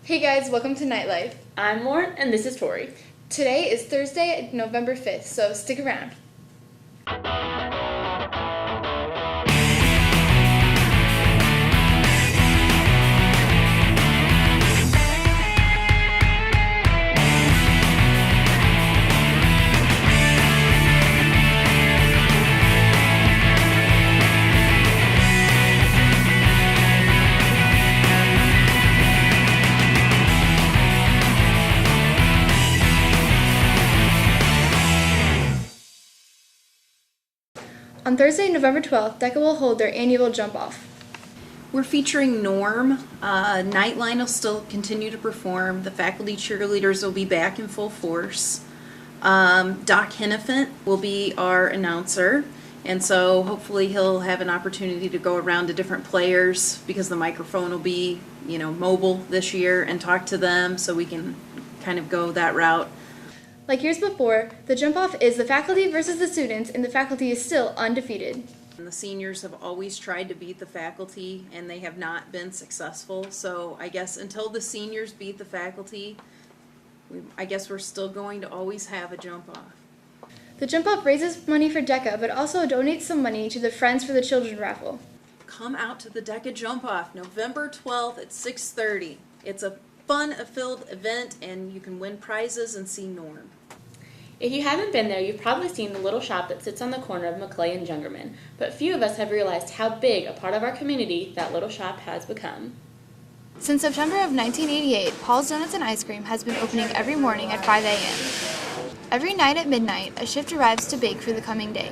Hey guys, welcome to Knightlife. I'm Lauren, and this is Tori. Today is Thursday, November 5th, so stick around. On Thursday, November 12th, DECA will hold their annual jump-off. We're featuring Norm. Nightline will still continue to perform. The faculty cheerleaders will be back in full force. Doc Hennepin will be our announcer, and so hopefully he'll have an opportunity to go around to different players because the microphone will be, mobile this year and talk to them, so we can kind of go that route. Like years before, the jump-off is the faculty versus the students, and the faculty is still undefeated. And the seniors have always tried to beat the faculty, and they have not been successful. So I guess until the seniors beat the faculty, I guess we're still going to always have a jump-off. The jump-off raises money for DECA, but also donates some money to the Friends for the Children raffle. Come out to the DECA jump-off, November 12th at 6:30. It's a fun-filled event, and you can win prizes and see Norm. If you haven't been there, you've probably seen the little shop that sits on the corner of McClay and Jungerman, but few of us have realized how big a part of our community that little shop has become. Since September of 1988, Paul's Donuts and Ice Cream has been opening every morning at 5 a.m. Every night at midnight, a shift arrives to bake for the coming day.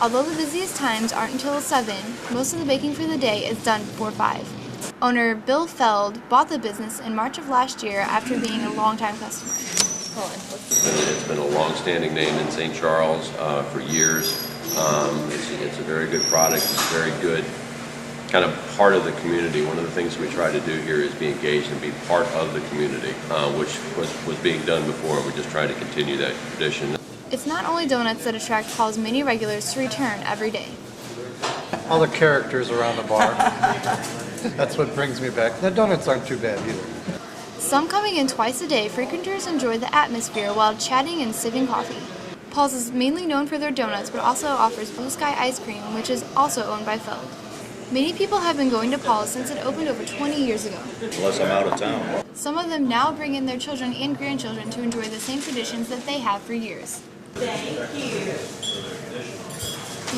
Although the busiest times aren't until 7, most of the baking for the day is done before 5. Owner Bill Feld bought the business in March of last year after being a longtime customer. It's been a long-standing name in St. Charles for years. It's a very good product. It's very good kind of part of the community. One of the things we try to do here is be engaged and be part of the community, which was being done before. We're just trying to continue that tradition. It's not only donuts that attract Paul's many regulars to return every day. All the characters around the bar. That's what brings me back. The donuts aren't too bad either. Some coming in twice a day, frequenters enjoy the atmosphere while chatting and sipping coffee. Paul's is mainly known for their donuts, but also offers Blue Sky ice cream, which is also owned by Feld. Many people have been going to Paul's since it opened over 20 years ago. Unless I'm out of town. Some of them now bring in their children and grandchildren to enjoy the same traditions that they have for years. Thank you.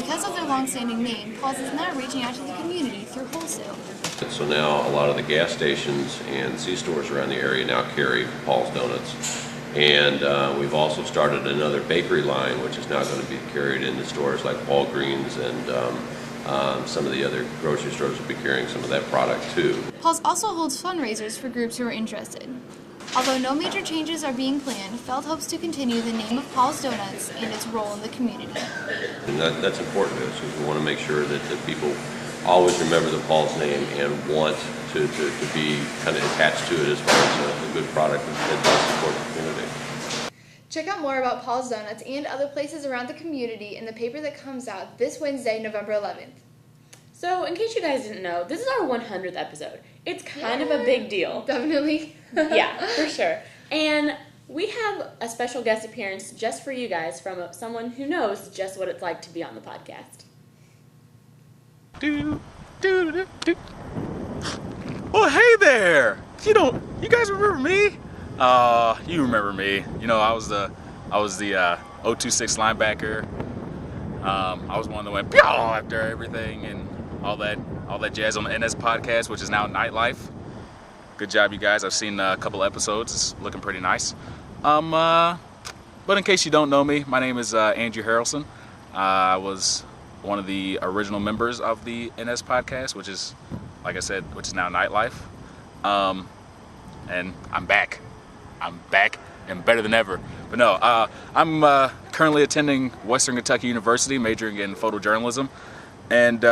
Because of their long-standing name, Paul's is now reaching out to the community through wholesale. So now a lot of the gas stations and C-stores around the area now carry Paul's Donuts. And we've also started another bakery line, which is now going to be carried in the stores like Walgreens, and some of the other grocery stores will be carrying some of that product too. Paul's also holds fundraisers for groups who are interested. Although no major changes are being planned, Feld hopes to continue the name of Paul's Donuts and its role in the community. And that's important to us, because we want to make sure that people always remember the Paul's name and want to be kind of attached to it as far as a good product that does support the community. Check out more about Paul's Donuts and other places around the community in the paper that comes out this Wednesday, November 11th. So, in case you guys didn't know, this is our 100th episode. It's kind of a big deal. Definitely. Yeah, for sure. And we have a special guest appearance just for you guys from someone who knows just what it's like to be on the podcast. Well, hey there! You guys remember me? You remember me. I was the 026 linebacker. I was one that went after everything and all that jazz on the NS podcast, which is now Knightlife. Good job, you guys. I've seen a couple episodes. It's looking pretty nice. But in case you don't know me, my name is Andrew Harrelson. I was one of the original members of the NS podcast, which is, like I said, which is now Knightlife. And I'm back. I'm back and better than ever. But no, I'm currently attending Western Kentucky University, majoring in photojournalism, and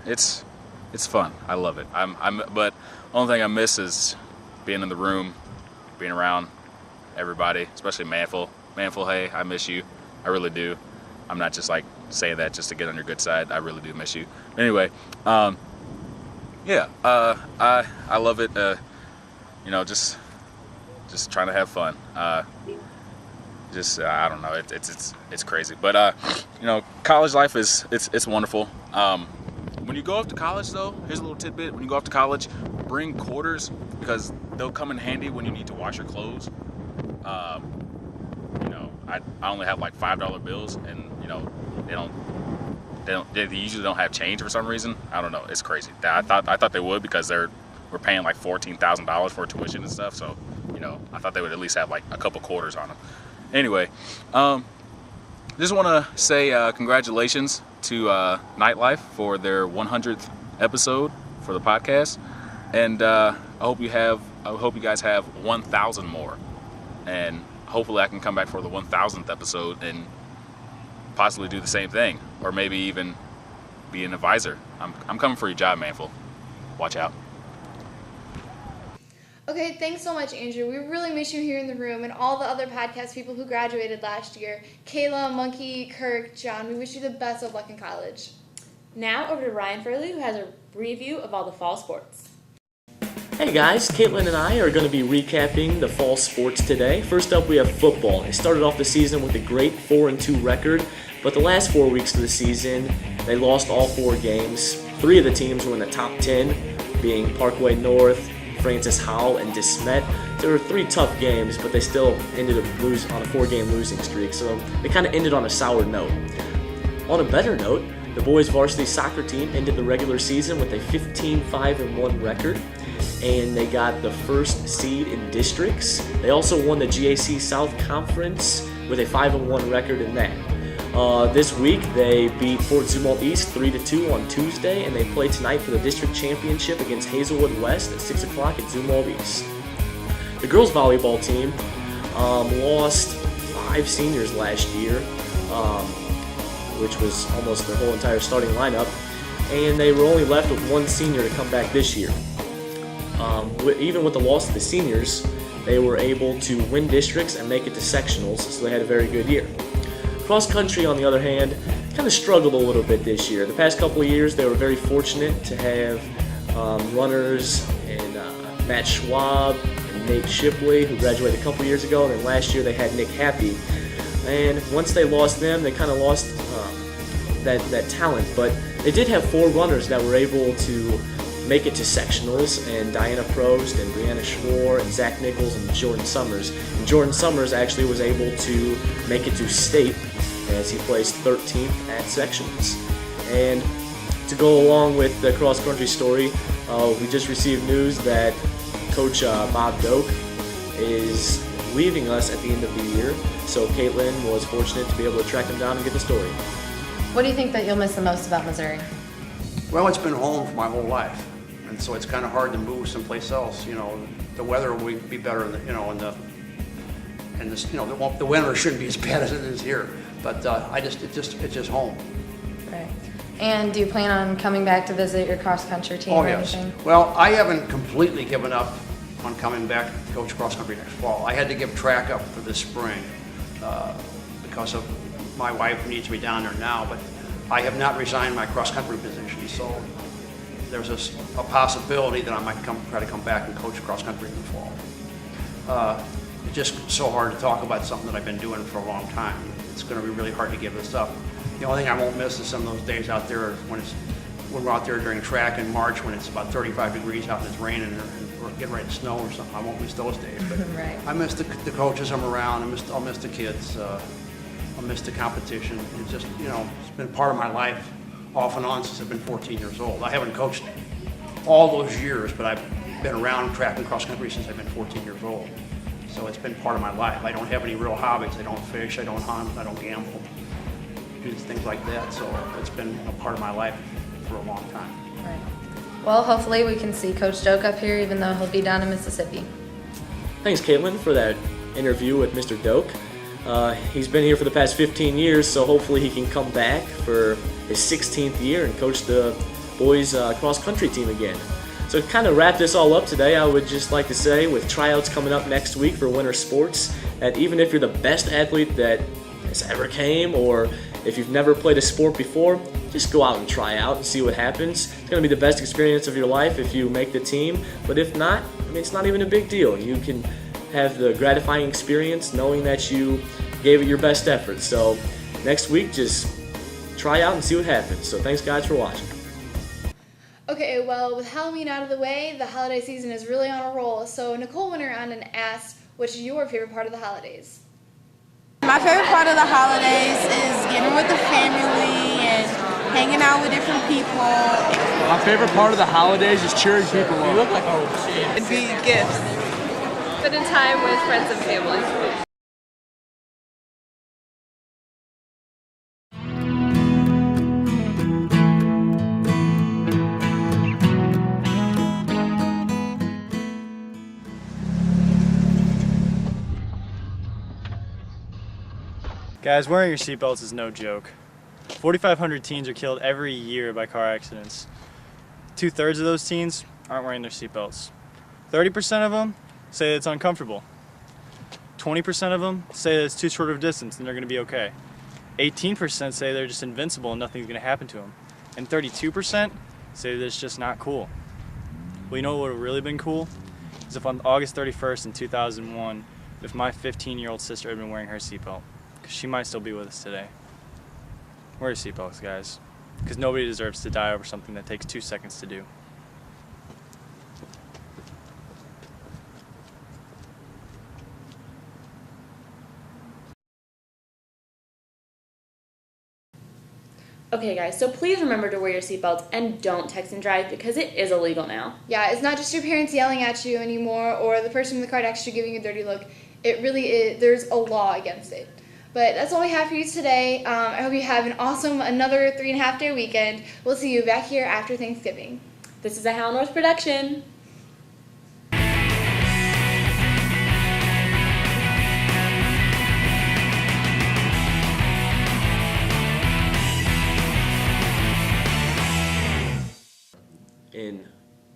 it's fun. I love it. But only thing I miss is being in the room, being around everybody, especially Manful. Manful, hey, I miss you. I really do. I'm not just like saying that just to get on your good side. I really do miss you. Anyway, I love it. you know, just trying to have fun. I don't know, it's crazy. But you know, college life it's wonderful. When you go off to college, though, here's a little tidbit: when you go off to college, bring quarters because they'll come in handy when you need to wash your clothes. You know, I only have like $5 bills, and you know, they usually don't have change for some reason. I don't know, it's crazy. I thought they would because we're paying like $14,000 for tuition and stuff. So, you know, I thought they would at least have like a couple quarters on them. Anyway, just want to say congratulations to Knightlife for their 100th episode for the podcast, and I hope you guys have 1,000 more, and hopefully I can come back for the 1,000th episode and possibly do the same thing, or maybe even be an advisor. I'm coming for your job, Manful. Watch out. Okay, thanks so much, Andrew. We really miss you here in the room, and all the other podcast people who graduated last year. Kayla, Monkey, Kirk, John, we wish you the best of luck in college. Now over to Ryan Furley, who has a review of all the fall sports. Hey guys, Caitlin and I are going to be recapping the fall sports today. First up, we have football. They started off the season with a great 4-2 record, but the last 4 weeks of the season, they lost all 4 games. 3 of the teams were in the top 10, being Parkway North, Francis Howell, and DeSmet. There were 3 tough games, but they still ended up losing on a 4-game losing streak, so they kind of ended on a sour note. On a better note, the boys varsity soccer team ended the regular season with a 15-5-1 record, and they got the first seed in districts. They also won the GAC South Conference with a 5-1 record in that. This week they beat Fort Zumwalt East 3-2 on Tuesday, and they play tonight for the district championship against Hazelwood West at 6 o'clock at Zumwalt East. The girls volleyball team lost 5 seniors last year, which was almost their whole entire starting lineup, and they were only left with 1 senior to come back this year. Even with the loss of the seniors, they were able to win districts and make it to sectionals, so they had a very good year. Cross country, on the other hand, kind of struggled a little bit this year. The past couple of years, they were very fortunate to have runners and Matt Schwab and Nate Shipley, who graduated a couple years ago, and then last year they had Nick Happy. And once they lost them, they kind of lost that talent. But they did have 4 runners that were able to make it to sectionals, and Diana Prost and Brianna Schwar and Zach Nichols and Jordan Summers. And Jordan Summers actually was able to make it to state as he placed 13th at sectionals. And to go along with the cross-country story, we just received news that Coach Bob Doak is leaving us at the end of the year, so Caitlin was fortunate to be able to track him down and get the story. What do you think that you'll miss the most about Missouri? Well, it's been home for my whole life, and so it's kind of hard to move someplace else. You know, the weather will be better, the winter shouldn't be as bad as it is here. But it's just home. Right. And do you plan on coming back to visit your cross-country team or anything? Well, I haven't completely given up on coming back to coach cross-country next fall. I had to give track up for this spring because of my wife needs me down there now, but I have not resigned my cross-country position, so there's a possibility that I might try to come back and coach cross-country in the fall. It's just so hard to talk about something that I've been doing for a long time. It's going to be really hard to give this up. The only thing I won't miss is some of those days out there when we're out there during track in March when it's about 35 degrees out and it's raining and we're getting ready to snow or something. I won't miss those days. But right. I miss the coaches I'm around. I'll miss the kids. I'll miss the competition. It's just, it's been part of my life off and on since I've been 14 years old. I haven't coached all those years, but I've been around track and cross country since I've been 14 years old. So it's been part of my life. I don't have any real hobbies. I don't fish, I don't hunt, I don't gamble, do things like that. So it's been a part of my life for a long time. Right. Well, hopefully we can see Coach Doak up here, even though he'll be down in Mississippi. Thanks, Caitlin, for that interview with Mr. Doak. He's been here for the past 15 years, so hopefully he can come back for his 16th year and coach the boys cross-country team again. So to kind of wrap this all up today, I would just like to say, with tryouts coming up next week for winter sports, that even if you're the best athlete that has ever came, or if you've never played a sport before, just go out and try out and see what happens. It's going to be the best experience of your life if you make the team, but if not, I mean, it's not even a big deal. You can have the gratifying experience knowing that you gave it your best effort. So next week, just try out and see what happens. So thanks, guys, for watching. Okay, well, with Halloween out of the way, the holiday season is really on a roll. So Nicole went around and asked, what's your favorite part of the holidays? My favorite part of the holidays is getting with the family and hanging out with different people. My favorite part of the holidays is cheering people on. You look like It'd be gifts. Spending time with friends and family. Guys, wearing your seatbelts is no joke. 4,500 teens are killed every year by car accidents. 2/3 of those teens aren't wearing their seatbelts. 30% of them say it's uncomfortable. 20% of them say that it's too short of a distance and they're going to be okay. 18% say they're just invincible and nothing's going to happen to them. And 32% say that it's just not cool. Well, you know what would have really been cool? Is if on August 31st in 2001, if my 15-year-old sister had been wearing her seatbelt. She might still be with us today. Wear your seatbelts, guys, because nobody deserves to die over something that takes 2 seconds to do. Okay guys, so please remember to wear your seatbelts and don't text and drive because it is illegal now. Yeah, it's not just your parents yelling at you anymore or the person in the car next to you giving you a dirty look. It really is, there's a law against it. But that's all we have for you today. I hope you have an awesome, another 3.5-day weekend. We'll see you back here after Thanksgiving. This is a Hal North production.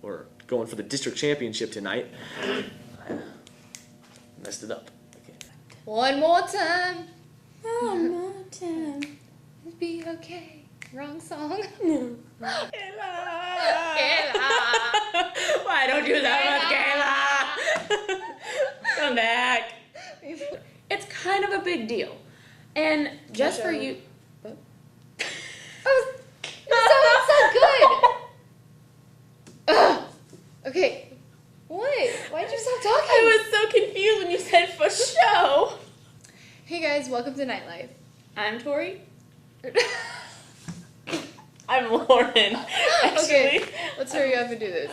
We're going for the district championship tonight. I messed it up. Okay. One more time. One more time. It'll be okay. Wrong song. No. Kayla. Why don't you love us, Kayla? Come back. It's kind of a big deal. And just for you... What? Oh, so good. Ugh. Okay. What? Why'd you stop talking? I was so confused when you said for show. Hey guys, welcome to Knightlife. I'm Tori. I'm Lauren. Actually. Okay, let's hurry up and do this.